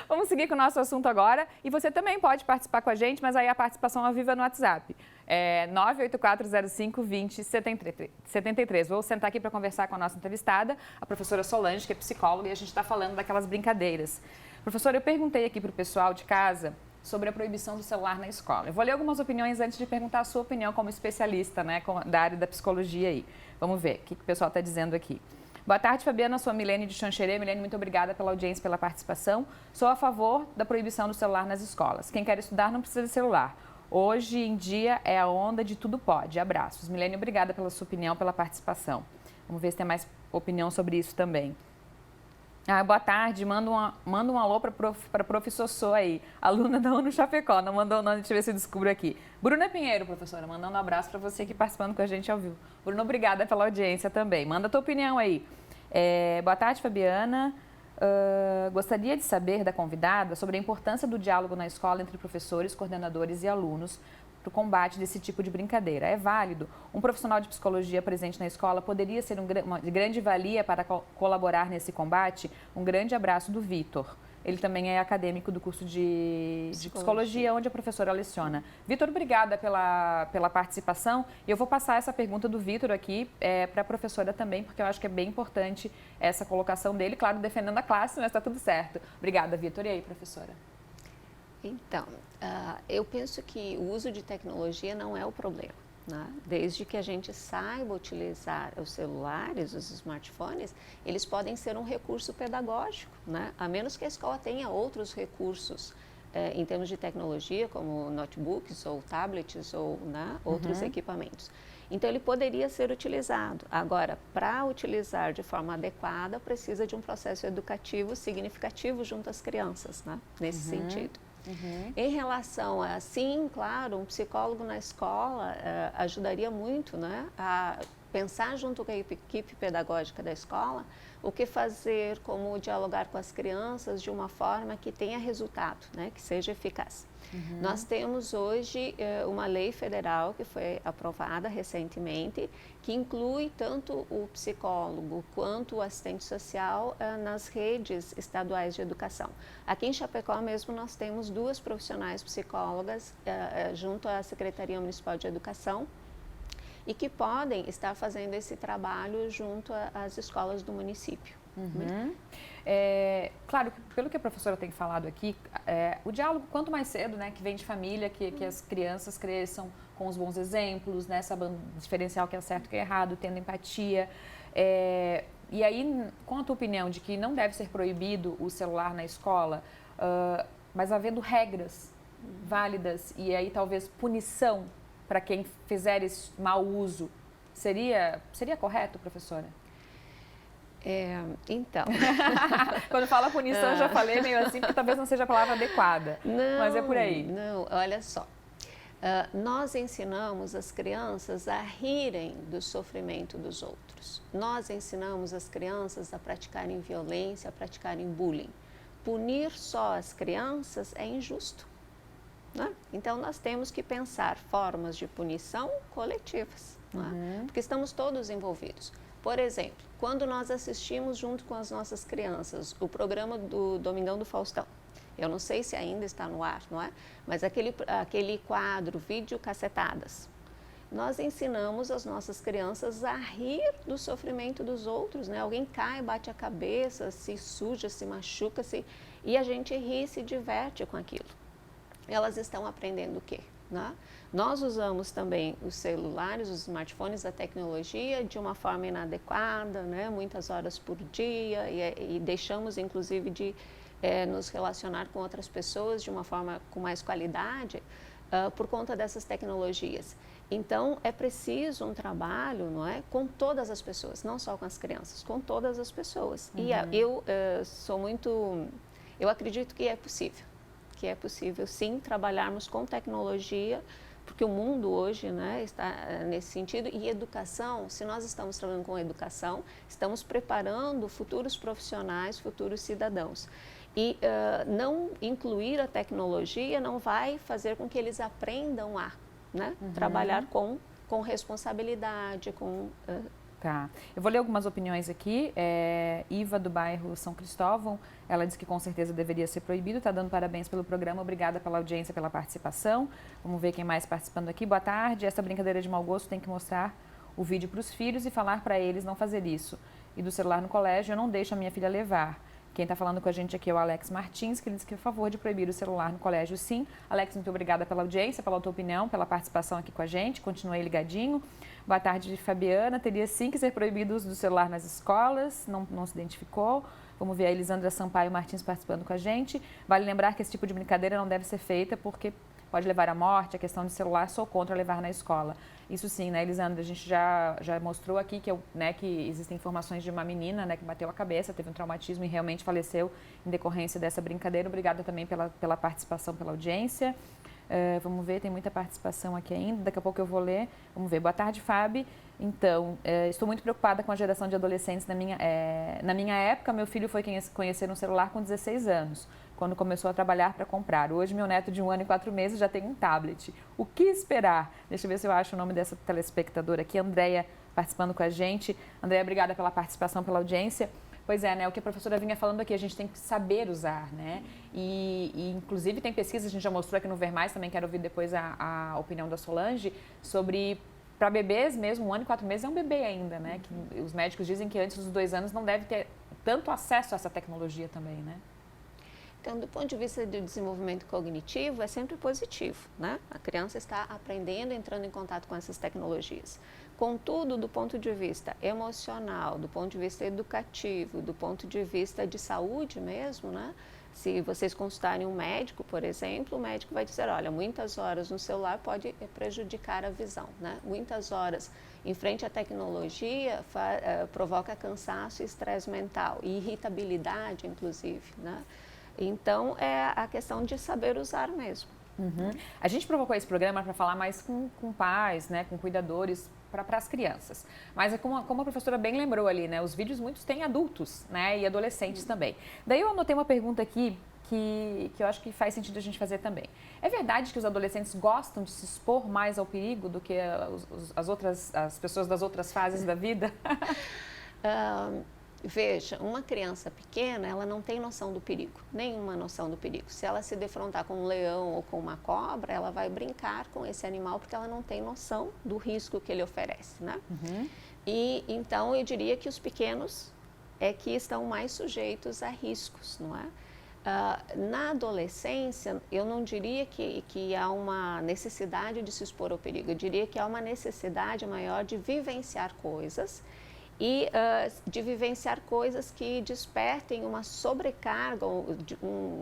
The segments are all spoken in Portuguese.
Vamos seguir com o nosso assunto agora. E você também pode participar com a gente, mas aí a participação ao vivo é no WhatsApp. 98405-2073. Vou sentar aqui para conversar com a nossa entrevistada, a professora Solange, que é psicóloga, e a gente está falando daquelas brincadeiras. Professora, eu perguntei aqui para o pessoal de casa sobre a proibição do celular na escola. Eu vou ler algumas opiniões antes de perguntar a sua opinião como especialista, né, da área da psicologia aí. Vamos ver o que o pessoal está dizendo aqui. Boa tarde, Fabiana. Sou a Milene de Xanxerê. Milene, muito obrigada pela audiência, pela participação. Sou a favor da proibição do celular nas escolas. Quem quer estudar não precisa de celular. Hoje em dia é a onda de tudo pode. Abraços. Milene, obrigada pela sua opinião, pela participação. Vamos ver se tem mais opinião sobre isso também. Boa tarde, manda um alô para a professora Sossô aí, aluna da UNO Chapecó, não mandou o nome, deixa eu ver se eu descubro aqui. Bruna Pinheiro, professora, mandando um abraço para você aqui participando com a gente ao vivo. Bruna, obrigada pela audiência também, manda a tua opinião aí. Boa tarde, Fabiana. Gostaria de saber da convidada sobre a importância do diálogo na escola entre professores, coordenadores e alunos para o combate desse tipo de brincadeira. É válido? Um profissional de psicologia presente na escola poderia ser uma grande valia para colaborar nesse combate? Um grande abraço do Vitor. Ele também é acadêmico do curso de psicologia, onde a professora leciona. Vitor, obrigada pela participação. E eu vou passar essa pergunta do Vitor aqui para a professora também, porque eu acho que é bem importante essa colocação dele, claro, defendendo a classe, mas está tudo certo. Obrigada, Vitor. E aí, professora? Então, eu penso que o uso de tecnologia não é o problema, né? Desde que a gente saiba utilizar os celulares, os smartphones, eles podem ser um recurso pedagógico, né? A menos que a escola tenha outros recursos em termos de tecnologia, como notebooks ou tablets ou, né, outros equipamentos. Então, ele poderia ser utilizado. Agora, para utilizar de forma adequada, precisa de um processo educativo significativo junto às crianças, né? Nesse sentido. Em relação a, sim, claro, um psicólogo na escola ajudaria muito, né, a pensar junto com a equipe pedagógica da escola o que fazer, como dialogar com as crianças de uma forma que tenha resultado, né, que seja eficaz. Nós temos hoje uma lei federal que foi aprovada recentemente, que inclui tanto o psicólogo quanto o assistente social nas redes estaduais de educação. Aqui em Chapecó mesmo nós temos 2 profissionais psicólogas junto à Secretaria Municipal de Educação e que podem estar fazendo esse trabalho junto às escolas do município. Claro, pelo que a professora tem falado aqui, o diálogo, quanto mais cedo, né, que vem de família, que as crianças cresçam com os bons exemplos, né, sabendo diferenciar o que é certo e o que é errado, tendo empatia. E aí, com a tua opinião de que não deve ser proibido o celular na escola, mas havendo regras válidas e aí talvez punição para quem fizer esse mau uso, seria correto, professora? Então... Quando fala punição, eu já falei meio assim, porque talvez não seja a palavra adequada, mas é por aí. Não, olha só. Nós ensinamos as crianças a rirem do sofrimento dos outros. Nós ensinamos as crianças a praticarem violência, a praticarem bullying. Punir só as crianças é injusto, né? Então, nós temos que pensar formas de punição coletivas, né? Porque estamos todos envolvidos. Por exemplo, quando nós assistimos junto com as nossas crianças o programa do Domingão do Faustão, eu não sei se ainda está no ar, não é? Mas aquele quadro, vídeo cacetadas, nós ensinamos as nossas crianças a rir do sofrimento dos outros, né? Alguém cai, bate a cabeça, se suja, se machuca, e a gente ri e se diverte com aquilo. Elas estão aprendendo o quê? Né? Nós usamos também os celulares, os smartphones, a tecnologia de uma forma inadequada, né? Muitas horas por dia, e deixamos inclusive de nos relacionar com outras pessoas de uma forma com mais qualidade por conta dessas tecnologias. Então, é preciso um trabalho, não é, com todas as pessoas, não só com as crianças, com todas as pessoas. E eu acredito que é possível sim trabalharmos com tecnologia, porque o mundo hoje, né, está nesse sentido, e educação, se nós estamos trabalhando com educação, estamos preparando futuros profissionais, futuros cidadãos. E não incluir a tecnologia não vai fazer com que eles aprendam a, né, trabalhar com responsabilidade, com Tá. Eu vou ler algumas opiniões aqui. Iva, do bairro São Cristóvão, ela diz que com certeza deveria ser proibido. Está dando parabéns pelo programa. Obrigada pela audiência, pela participação. Vamos ver quem mais participando aqui. Boa tarde. Essa brincadeira de mau gosto tem que mostrar o vídeo para os filhos e falar para eles não fazer isso. E do celular no colégio, eu não deixo a minha filha levar. Quem está falando com a gente aqui é o Alex Martins, que ele diz que é a favor de proibir o celular no colégio, sim. Alex, muito obrigada pela audiência, pela tua opinião, pela participação aqui com a gente. Continue ligadinho. Boa tarde, Fabiana. Teria sim que ser proibido o uso do celular nas escolas, não se identificou. Vamos ver a Elisandra Sampaio Martins participando com a gente. Vale lembrar que esse tipo de brincadeira não deve ser feita porque pode levar à morte. A questão de celular, sou contra levar na escola. Isso sim, né, Elisandra? A gente já mostrou aqui que existem informações de uma menina, né, que bateu a cabeça, teve um traumatismo e realmente faleceu em decorrência dessa brincadeira. Obrigada também pela participação, pela audiência. Vamos ver, tem muita participação aqui ainda, daqui a pouco eu vou ler. Vamos ver. Boa tarde, Fábio. Então, estou muito preocupada com a geração de adolescentes. Na minha época, meu filho foi conhecer um celular com 16 anos, quando começou a trabalhar para comprar. Hoje, meu neto de 1 ano e 4 meses já tem um tablet. O que esperar? Deixa eu ver se eu acho o nome dessa telespectadora aqui, Andréia, participando com a gente. Andréia, obrigada pela participação, pela audiência. Pois é, né? O que a professora vinha falando aqui, a gente tem que saber usar, né? E inclusive tem pesquisa, a gente já mostrou aqui no Ver Mais, também quero ouvir depois a opinião da Solange, sobre, para bebês mesmo, 1 ano e 4 meses é um bebê ainda, né? Que os médicos dizem que antes dos 2 anos não deve ter tanto acesso a essa tecnologia também, né? Então, do ponto de vista do desenvolvimento cognitivo, é sempre positivo, né? A criança está aprendendo, entrando em contato com essas tecnologias. Contudo, do ponto de vista emocional, do ponto de vista educativo, do ponto de vista de saúde mesmo, né? Se vocês consultarem um médico, por exemplo, o médico vai dizer, olha, muitas horas no celular pode prejudicar a visão, né? Muitas horas em frente à tecnologia provoca cansaço e estresse mental e irritabilidade, inclusive, né? Então, é a questão de saber usar mesmo. Uhum. A gente provocou esse programa para falar mais com pais, né, com cuidadores, para as crianças. Mas é como a professora bem lembrou ali, né, os vídeos muitos têm adultos, né, e adolescentes também. Daí eu anotei uma pergunta aqui que eu acho que faz sentido a gente fazer também. É verdade que os adolescentes gostam de se expor mais ao perigo do que as pessoas das outras fases da vida? Veja, uma criança pequena, ela não tem noção do perigo, nenhuma noção do perigo. Se ela se defrontar com um leão ou com uma cobra, ela vai brincar com esse animal porque ela não tem noção do risco que ele oferece, né? Uhum. E então eu diria que os pequenos é que estão mais sujeitos a riscos, não é? Na adolescência, eu não diria que há uma necessidade de se expor ao perigo, eu diria que há uma necessidade maior de vivenciar coisas e de vivenciar coisas que despertem uma sobrecarga,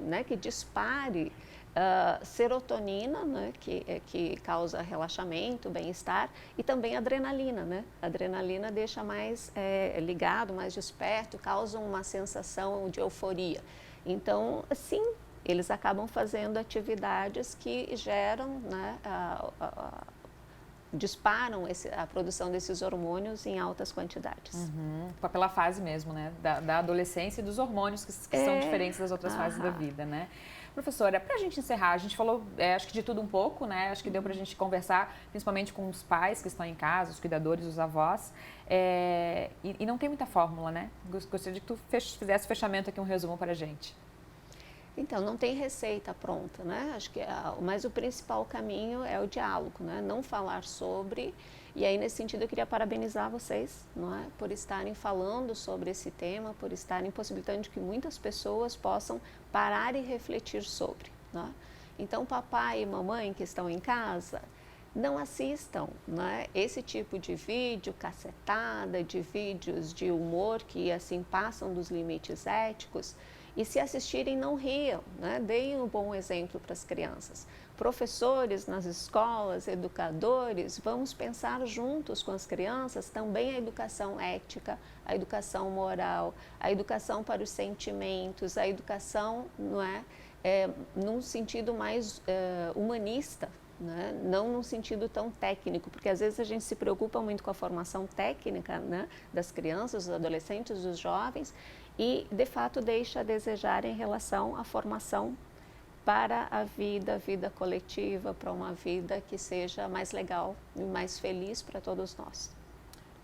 né, que dispare serotonina, né, que causa relaxamento, bem-estar, e também adrenalina, né? A adrenalina deixa mais ligado, mais desperto, causa uma sensação de euforia. Então, sim, eles acabam fazendo atividades que geram, né, disparam a produção desses hormônios em altas quantidades. Uhum. Pela fase mesmo, né? Da adolescência e dos hormônios que são diferentes das outras fases da vida, né? Professora, para a gente encerrar, a gente falou, acho que de tudo um pouco, né? Acho que deu para a gente conversar, principalmente com os pais que estão em casa, os cuidadores, os avós. E não tem muita fórmula, né? Gostaria de que tu fizesse o fechamento aqui, um resumo para a gente. Então, não tem receita pronta, né? Acho que, mas o principal caminho é o diálogo, né? Não falar sobre. E aí, nesse sentido, eu queria parabenizar vocês, não é? Por estarem falando sobre esse tema, por estarem possibilitando que muitas pessoas possam parar e refletir sobre, não é? Então, papai e mamãe que estão em casa, não assistam, né, esse tipo de vídeo, cacetada, de vídeos de humor que assim passam dos limites éticos. E se assistirem, não riam, né? Deem um bom exemplo para as crianças. Professores nas escolas, educadores, vamos pensar juntos com as crianças também a educação ética, a educação moral, a educação para os sentimentos, a educação, não é, num sentido mais humanista, né? Não num sentido tão técnico, porque às vezes a gente se preocupa muito com a formação técnica, né, das crianças, dos adolescentes, dos jovens, e de fato deixa a desejar em relação à formação para a vida coletiva, para uma vida que seja mais legal e mais feliz para todos nós.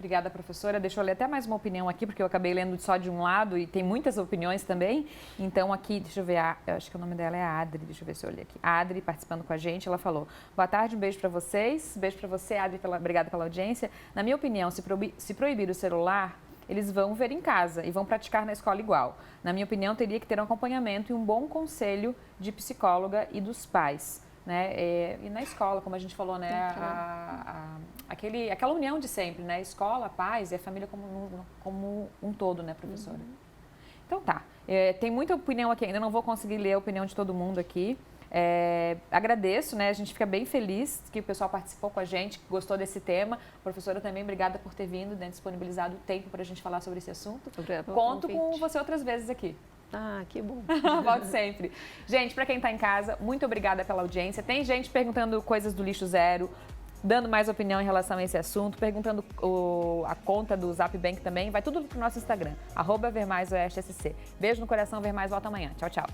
Obrigada, professora. Deixa eu ler até mais uma opinião aqui, porque eu acabei lendo só de um lado e tem muitas opiniões também. Então, aqui, deixa eu ver, eu acho que o nome dela é Adri, deixa eu ver se eu olhei aqui. A Adri participando com a gente, ela falou: boa tarde, um beijo para vocês. Beijo para você, Adri, obrigada pela audiência. Na minha opinião, se proibir o celular, eles vão ver em casa e vão praticar na escola igual. Na minha opinião, teria que ter um acompanhamento e um bom conselho de psicóloga e dos pais. Né? E na escola, como a gente falou, né? Aquela união de sempre, né? Escola, pais e a família como um todo, né, professora? Então tá. Tem muita opinião aqui ainda, não vou conseguir ler a opinião de todo mundo aqui. Agradeço, né? A gente fica bem feliz que o pessoal participou com a gente, que gostou desse tema. Professora, também obrigada por ter vindo, né, disponibilizado o tempo para a gente falar sobre esse assunto. Conto com você outras vezes aqui. Ah, que bom. Volte sempre. Gente, para quem está em casa, muito obrigada pela audiência. Tem gente perguntando coisas do lixo zero, dando mais opinião em relação a esse assunto, perguntando a conta do Zap Bank também. Vai tudo pro nosso Instagram, @VermaiOestSC. Beijo no coração, Ver Mais volta amanhã. Tchau, tchau.